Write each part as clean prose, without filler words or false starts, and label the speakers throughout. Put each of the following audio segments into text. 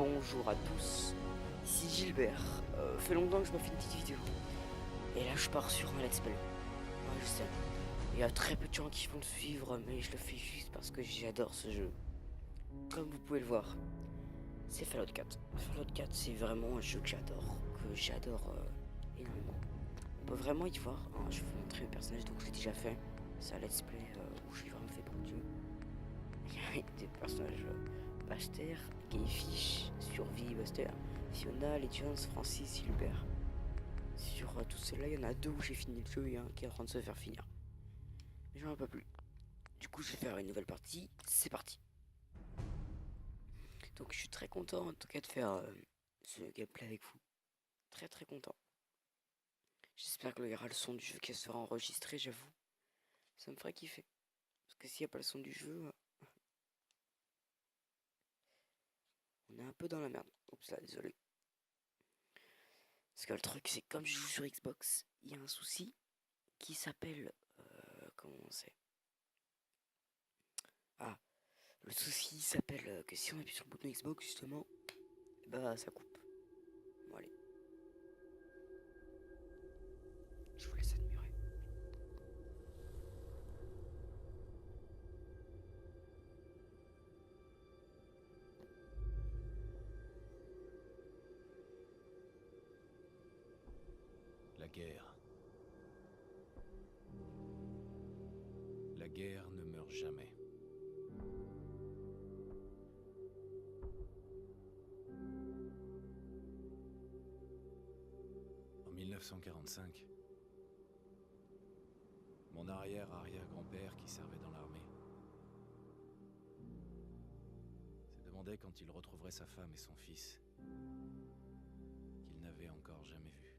Speaker 1: Bonjour à tous, ici Gilbert. Fait longtemps que je me fais une petite vidéo. Et là je pars sur un let's play. Ouais, je sais. Il y a très peu de gens qui vont le suivre, mais je le fais juste parce que j'adore ce jeu. Comme vous pouvez le voir, c'est Fallout 4. Fallout 4 c'est vraiment un jeu que j'adore énormément. On peut vraiment y voir, hein, je vais vous montrer le personnage donc j'ai déjà fait. C'est un let's play où j'ai vraiment fait beaucoup de jeux. Il y a des personnages Baster, Gayfish, Survie, Baster, Fiona, Legends, Francis, Hilbert. Sur tous ceux-là, il y en a deux où j'ai fini le jeu et un qui est en train de se faire finir. Mais j'en ai pas plus. Du coup, je vais faire une nouvelle partie. C'est parti. Donc, je suis très content en tout cas de faire ce gameplay avec vous. Très très content. J'espère qu'il y aura le son du jeu qui sera enregistré, j'avoue. Ça me ferait kiffer. Parce que s'il n'y a pas le son du jeu, on est un peu dans la merde. Oups là, désolé. Parce que le truc, c'est que comme je joue sur Xbox, il y a un souci qui s'appelle... comment on sait? Ah, le souci s'appelle que si on appuie sur le bouton Xbox, justement, bah ça coupe. Bon, allez. Je vous laisse admirer.
Speaker 2: La guerre. La guerre ne meurt jamais. En 1945, mon arrière-arrière-grand-père qui servait dans l'armée se demandait quand il retrouverait sa femme et son fils qu'il n'avait encore jamais vus.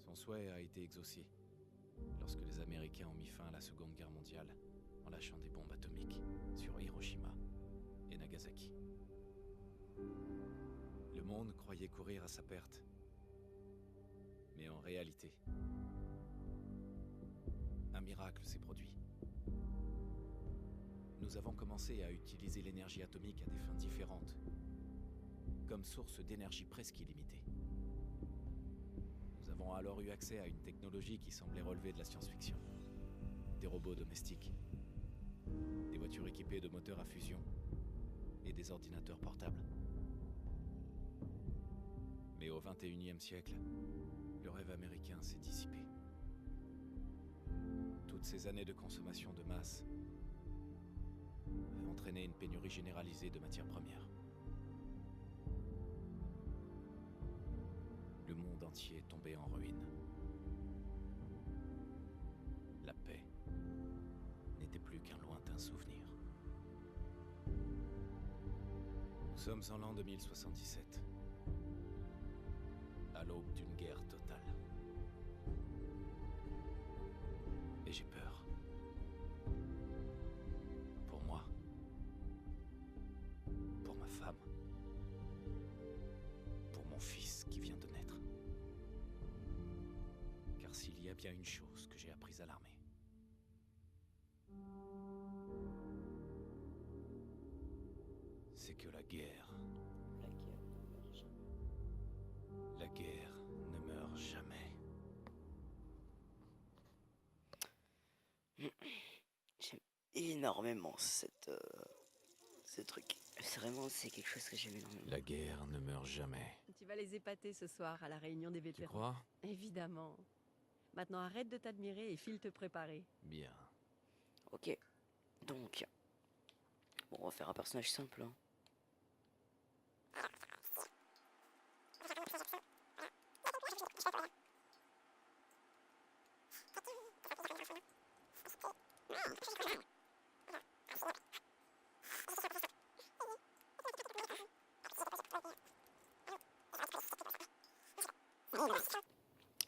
Speaker 2: Son souhait a été exaucé lorsque les Américains ont mis fin à la Seconde Guerre mondiale en lâchant des bombes atomiques sur Hiroshima et Nagasaki. Le monde croyait courir à sa perte. Mais en réalité, un miracle s'est produit. Nous avons commencé à utiliser l'énergie atomique à des fins différentes, comme source d'énergie presque illimitée. Nous avons alors eu accès à une technologie qui semblait relever de la science-fiction. Des robots domestiques, des voitures équipées de moteurs à fusion et des ordinateurs portables. Mais au XXIe siècle, le rêve américain s'est dissipé. Toutes ces années de consommation de masse avaient entraîné une pénurie généralisée de matières premières. Le monde entier est tombé en ruine. La paix n'était plus qu'un lointain souvenir. Nous sommes en l'an 2077, à l'aube d'une guerre totale. Et j'ai peur. Pour moi. Pour ma femme. Pour mon fils qui vient de naître. Car s'il y a bien une chose que j'ai apprise à l'armée, c'est que la guerre ne meurt jamais.
Speaker 1: J'aime énormément ce truc. C'est quelque chose que j'aime énormément.
Speaker 2: La guerre ne meurt jamais.
Speaker 3: Tu vas les épater ce soir à la réunion des
Speaker 2: Tu
Speaker 3: vétérans.
Speaker 2: crois?
Speaker 3: Évidemment. Maintenant arrête de t'admirer et file te préparer.
Speaker 2: Bien.
Speaker 1: Ok. Donc, bon, on va faire un personnage simple. Hein.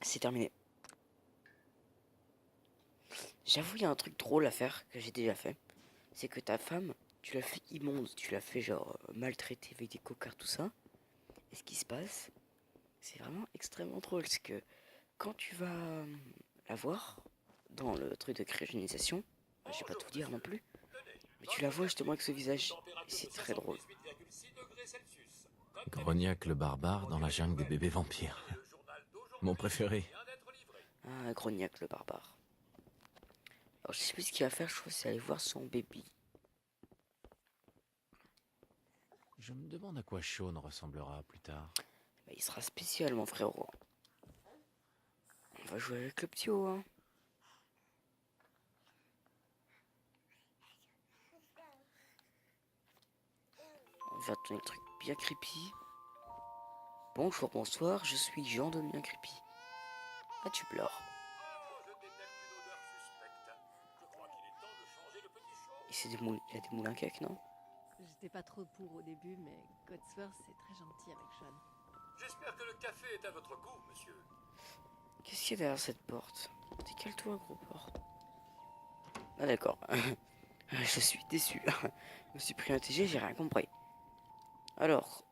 Speaker 1: C'est terminé. J'avoue, il y a un truc drôle à faire que j'ai déjà fait. C'est que ta femme, tu l'as fait immonde, tu l'as fait genre maltraiter avec des cocards, tout ça. Et ce qui se passe, c'est vraiment extrêmement drôle. C'est que quand tu vas la voir dans le truc de cryogénisation, je vais pas tout dire non plus, mais tu la vois justement avec ce visage C'est très drôle.
Speaker 2: Grognac le barbare dans la jungle des bébés vampires. Mon préféré.
Speaker 1: Ah, Grognac le barbare. Alors, je sais plus ce qu'il va faire, je crois que c'est aller voir son baby.
Speaker 2: Je me demande à quoi Shaun ressemblera plus tard.
Speaker 1: Bah, il sera spécial, mon frérot. On va jouer avec le petit haut, hein. On va tourner le truc bien creepy. Bonjour, bonsoir, je suis Jean de bien creepy. Ah, tu pleures. Il a des moulins à cake, non?
Speaker 3: J'étais pas trop pour au début, mais Codsworth c'est très gentil avec Sean.
Speaker 4: J'espère que le café est à votre goût, monsieur.
Speaker 1: Qu'est-ce qu'il y a derrière cette porte? Décale-toi, gros porte. Ah, d'accord. Je suis déçu. Je me suis pris un TG, j'ai rien compris. Alors.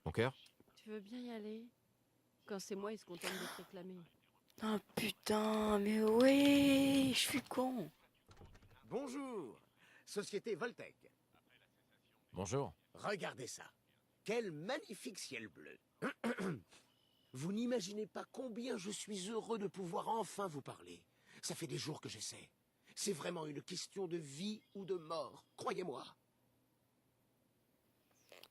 Speaker 2: Mon cœur?
Speaker 3: Tu veux bien y aller? Quand c'est moi, ils se contentent de te réclamer.
Speaker 1: Oh putain, mais ouais, je suis con.
Speaker 5: Bonjour, Société Voltec.
Speaker 2: Bonjour.
Speaker 5: Regardez ça. Quel magnifique ciel bleu. Vous n'imaginez pas combien je suis heureux de pouvoir enfin vous parler. Ça fait des jours que j'essaie. C'est vraiment une question de vie ou de mort, croyez-moi.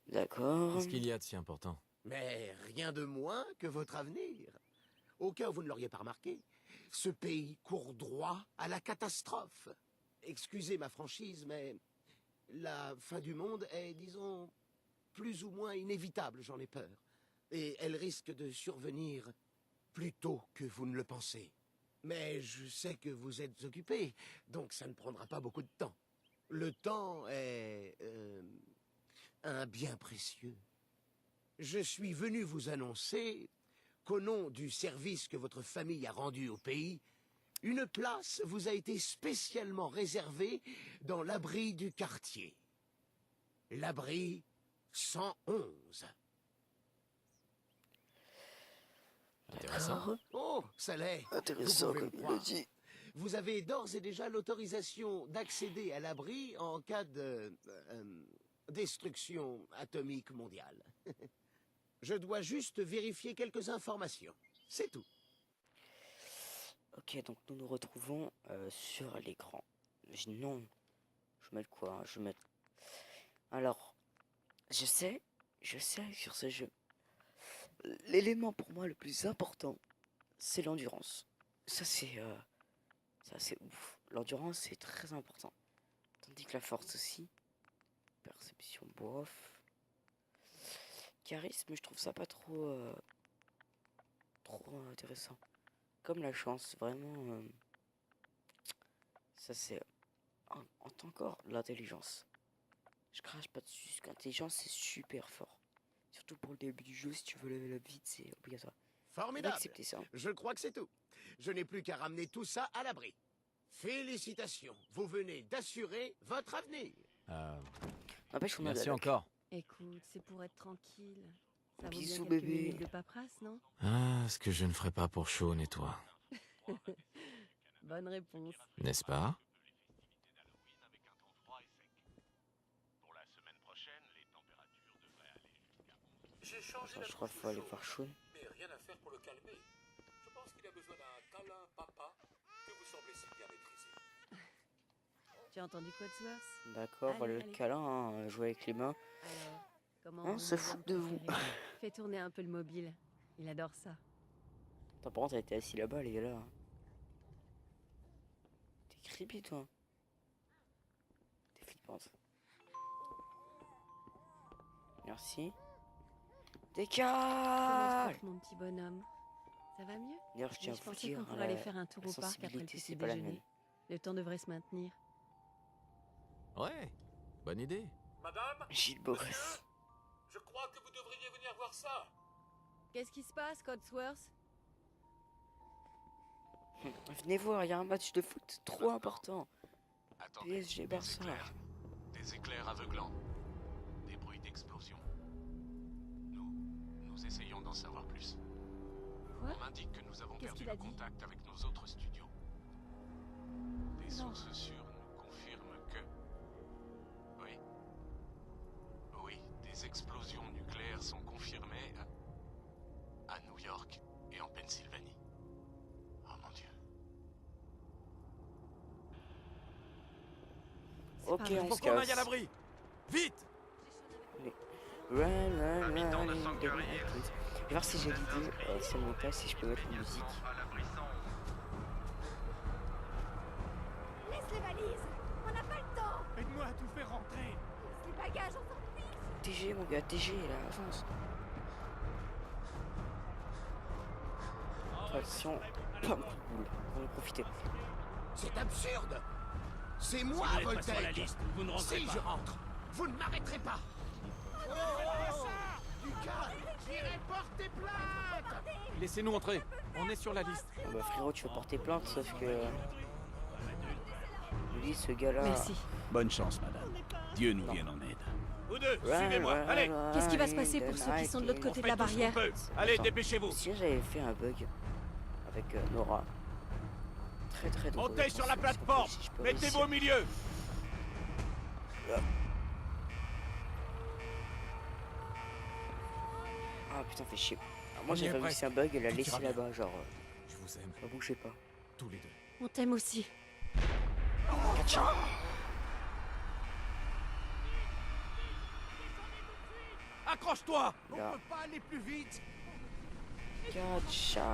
Speaker 1: D'accord.
Speaker 2: Qu'est-ce qu'il y a de si important?
Speaker 5: Mais rien de moins que votre avenir. Au cas où vous ne l'auriez pas remarqué, ce pays court droit à la catastrophe. Excusez ma franchise, mais la fin du monde est, disons, plus ou moins inévitable, j'en ai peur. Et elle risque de survenir plus tôt que vous ne le pensez. Mais je sais que vous êtes occupé, donc ça ne prendra pas beaucoup de temps. Le temps est un bien précieux. Je suis venu vous annoncer qu'au nom du service que votre famille a rendu au pays, une place vous a été spécialement réservée dans l'abri du quartier. L'abri 111.
Speaker 2: Intéressant.
Speaker 5: Oh, ça l'est.
Speaker 1: Intéressant,
Speaker 5: Vous pouvez
Speaker 1: comme
Speaker 5: le
Speaker 1: il
Speaker 5: croire.
Speaker 1: le dit.
Speaker 5: Vous avez d'ores et déjà l'autorisation d'accéder à l'abri en cas de destruction atomique mondiale. Je dois juste vérifier quelques informations. C'est tout.
Speaker 1: Ok, donc nous nous retrouvons sur l'écran. Non, je vais mettre quoi, hein? Je vais mettre... Alors, je sais sur ce jeu, l'élément pour moi le plus important, c'est l'endurance. Ça c'est ouf. L'endurance c'est très important. Tandis que la force aussi. Perception, bof. Charisme, je trouve ça pas trop intéressant. Comme la chance, vraiment. Ça c'est encore l'intelligence. Je crache pas dessus, parce que l'intelligence c'est super fort. Surtout pour le début du jeu, si tu veux lever up vite, c'est obligatoire. Faut
Speaker 5: Formidable.
Speaker 1: accepter ça.
Speaker 5: Je crois que c'est tout. Je n'ai plus qu'à ramener tout ça à l'abri. Félicitations. Vous venez d'assurer votre avenir.
Speaker 1: N'empêche, on a de la
Speaker 2: Merci
Speaker 1: luck.
Speaker 2: encore.
Speaker 3: Écoute, c'est pour être tranquille. Ça vaut
Speaker 1: Bisous,
Speaker 3: bien quelques
Speaker 1: bébé.
Speaker 3: minutes de paperasse, non?
Speaker 2: Ah, ce que je ne ferai pas pour Shaun et toi.
Speaker 3: Bonne réponse.
Speaker 2: N'est-ce pas?
Speaker 4: J'ai changé
Speaker 1: Attends,
Speaker 4: la
Speaker 1: je crois
Speaker 4: couche
Speaker 1: qu'il faut aller
Speaker 4: chaude,
Speaker 1: voir Shaun.
Speaker 4: mais rien à faire pour le calmer. Je pense qu'il a besoin d'un câlin papa que vous semblez si bien maîtriser.
Speaker 3: Tu as entendu Codsworth?
Speaker 1: D'accord,
Speaker 3: Allez,
Speaker 1: le
Speaker 3: allez.
Speaker 1: câlin, hein, jouer avec les mains.
Speaker 3: Alors, comment
Speaker 1: On
Speaker 3: vous
Speaker 1: se
Speaker 3: me
Speaker 1: fout
Speaker 3: donne
Speaker 1: de vous.
Speaker 3: préféré? Fais tourner un peu le mobile. Il adore ça.
Speaker 1: Attends, par contre, elle était assis là-bas, les gars là. T'es creepy, toi. T'es flippante. Merci.
Speaker 3: Comment se
Speaker 1: Décale!
Speaker 3: porte, mon petit bonhomme? Ça va mieux?
Speaker 1: D'ailleurs, je
Speaker 3: Mais
Speaker 1: tiens à
Speaker 3: je
Speaker 1: vous
Speaker 3: pensais
Speaker 1: dire,
Speaker 3: qu'on pourrait aller faire un tour
Speaker 1: la
Speaker 3: au parc après le
Speaker 1: sensibilité,
Speaker 3: petit
Speaker 1: c'est pas la
Speaker 3: déjeuner.
Speaker 1: mienne.
Speaker 3: Le temps devrait se maintenir.
Speaker 2: Ouais, bonne idée.
Speaker 4: Madame,
Speaker 1: Gilles
Speaker 4: monsieur,
Speaker 1: Boris.
Speaker 4: je crois que vous devriez venir voir ça.
Speaker 3: Qu'est-ce qui se passe, Codsworth?
Speaker 1: Venez voir, il y a un match de foot trop important.
Speaker 6: Attendez,
Speaker 1: PSG Barça.
Speaker 6: Des éclairs aveuglants. Des bruits d'explosion. Nous essayons d'en savoir plus.
Speaker 3: Quoi?
Speaker 6: On m'indique que nous avons
Speaker 3: Qu'est-ce
Speaker 6: perdu
Speaker 3: qu'il a
Speaker 6: le
Speaker 3: dit?
Speaker 6: contact avec nos autres studios. Des
Speaker 3: Non.
Speaker 6: sources sûres nous confirment que... Oui. Oui, des explosions nucléaires sont confirmées à New York et en Pennsylvanie. Oh mon Dieu.
Speaker 1: Ok,
Speaker 3: vrai.
Speaker 1: on
Speaker 2: Faut
Speaker 1: se
Speaker 2: qu'on aille à
Speaker 1: casse.
Speaker 2: l'abri. Vite!
Speaker 1: Run,
Speaker 6: Habitant
Speaker 1: run,
Speaker 6: de
Speaker 1: run,
Speaker 6: Sanctuary
Speaker 1: run.
Speaker 6: Hills.
Speaker 1: Je vais voir si j'ai l'idée, c'est le montage, si je peux mettre la musique.
Speaker 7: Laisse les valises. On n'a pas le temps.
Speaker 2: Aide-moi à tout faire rentrer.
Speaker 7: Laisse les bagages, on s'en fiche.
Speaker 1: TG, mon gars, TG, là, avance. Attention, pas de boule, on va en profiter.
Speaker 5: C'est absurde. C'est moi, Voltaire. Si je rentre, vous ne m'arrêterez pas. Lucas, j'irai porter plainte.
Speaker 2: Laissez-nous entrer. On est sur la liste.
Speaker 1: Ah bah frérot, tu veux porter plainte, sauf que... Je dis, ce gars-là...
Speaker 3: Merci.
Speaker 8: Bonne chance, madame. Dieu nous vienne en aide.
Speaker 4: Vous deux,
Speaker 1: Run,
Speaker 4: suivez-moi.
Speaker 1: run,
Speaker 4: Allez,
Speaker 1: run,
Speaker 3: Qu'est-ce qui va se passer
Speaker 1: in
Speaker 3: pour
Speaker 1: the
Speaker 3: ceux qui sont de l'autre
Speaker 1: night.
Speaker 3: côté de la barrière?
Speaker 4: allez,
Speaker 1: Attends.
Speaker 4: dépêchez-vous.
Speaker 1: Si j'avais fait un bug avec Nora. Très très drôle.
Speaker 4: Montez sur la
Speaker 1: Je pense que
Speaker 4: plateforme.
Speaker 1: si je peux
Speaker 4: Mettez-vous au
Speaker 1: réussir.
Speaker 4: milieu.
Speaker 1: Ah putain, fait chier. Alors,
Speaker 2: On
Speaker 1: moi
Speaker 2: y
Speaker 1: j'ai
Speaker 2: est
Speaker 1: pas vu que
Speaker 2: presque.
Speaker 1: c'est un bug, elle l'a
Speaker 2: Tout
Speaker 1: laissé
Speaker 2: ira bien.
Speaker 1: là-bas, genre...
Speaker 2: Je vous aime,
Speaker 1: bougez pas.
Speaker 2: tous les deux.
Speaker 3: On t'aime aussi.
Speaker 1: Katcha.
Speaker 4: Accroche-toi.
Speaker 5: On
Speaker 1: Là.
Speaker 5: peut pas aller plus vite.
Speaker 1: Katcha.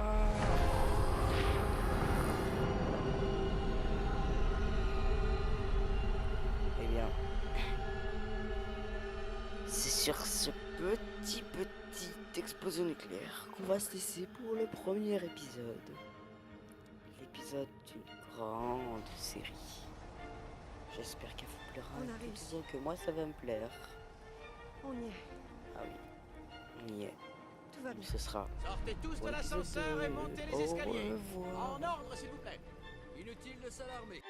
Speaker 1: Eh bien... C'est sur ce petite explosion nucléaire qu'on va se laisser pour le premier épisode. L'épisode d'une grande série. J'espère qu'elle vous plaira.
Speaker 3: On a
Speaker 1: et
Speaker 3: réussi.
Speaker 1: disons que moi ça va me plaire.
Speaker 3: On y est.
Speaker 1: Ah oui, on y est.
Speaker 3: Tout va bien.
Speaker 1: Ce sera
Speaker 9: Sortez tous
Speaker 1: pour
Speaker 9: de
Speaker 1: l'épisode
Speaker 9: l'ascenseur et
Speaker 1: 2.
Speaker 9: montez les
Speaker 1: Au
Speaker 9: escaliers.
Speaker 1: revoir.
Speaker 9: En ordre, s'il vous plaît. Inutile de s'alarmer.